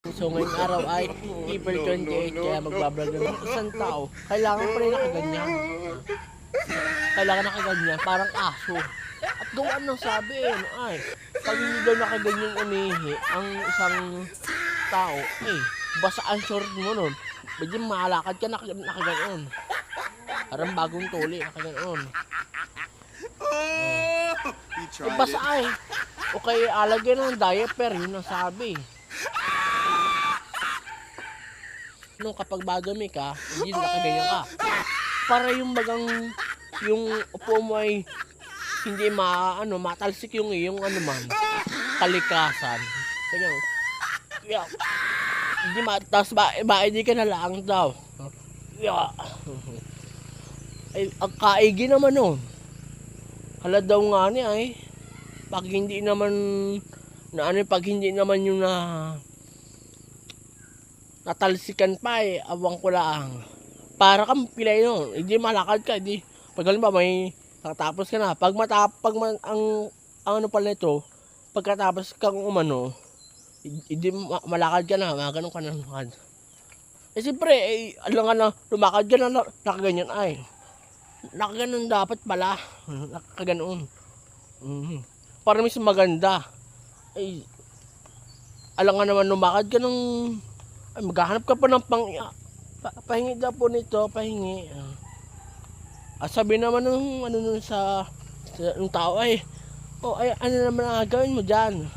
So ngayong araw ay April 28 kaya magbablog ng isang tao. Kailangan pa rin nakaganyan. Kailangan nakaganyan, parang aso. At gawa ng sabi ay pag hindi daw nakaganyan umihi ang isang tao, basa ang short mo nun. Medyo malakad ka nakaganyan. Parang bagong tuli, nakaganyan. Basa ay. O kaya alagyan ng diaper, yun ang sabi. Nung kapag bagami ka, hindi nakaganyan ka. Para yung bagang, yung upo mo ay hindi matalsik yung kalikasan. Ganyan. Yeah. Hindi tapos hindi ka na lang daw. Yeah. Ay, ang kaigi naman nun. Hala daw nga niya pag hindi naman yung natalsikan pa awang ko lang. Para kang pilay nun. Hindi malakad ka, hindi. Pag halimbawa may nakatapos ka na. Ang ano pala nito, pagkatapos kang hindi malakad ka na, ganun ka na lakad. Siyempre, alam nga na, lumakad ka na, nakaganyan Nakaganon dapat pala. Nakaganon. Para mas maganda. Alam nga naman, lumakad ka ng maghahanap ka pa ng pahingi daw po nito, pahingi. Sabi naman ng sa tao ano naman ang gagawin mo dyan?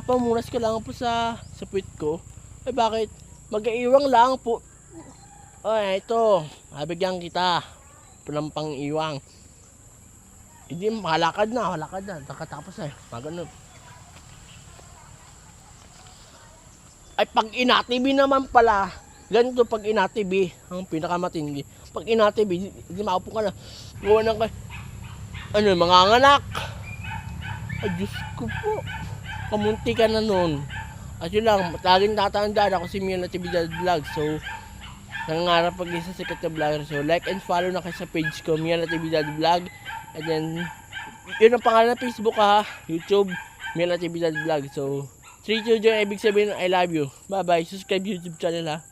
Pamunas ka lang po sa puwit ko. Bakit? Mag-iiwang lang po. Ito, mabigyan kita. Pulang pang-iwang. Hindi, halakad na. Nakatapos Magano. Pag inatibi naman pala, ganito pag inatibi, ang pinakamatindi. Pag inatibi, hindi maupo ka na. Gawa ng manganganak. Diyos ko po. Kamunti ka na nun. At yun lang, laging tatandaan ako si Mia Natividad Vlog. So, nangangarap pag isa sikat na vlogger. So, like and follow na kayo sa page ko, Mia Natividad Vlog. And then, yun ang pangalan ng Facebook YouTube, Mia Natividad Vlog. So, 3 2 ibig sabihin, I love you. Bye-bye. Subscribe YouTube channel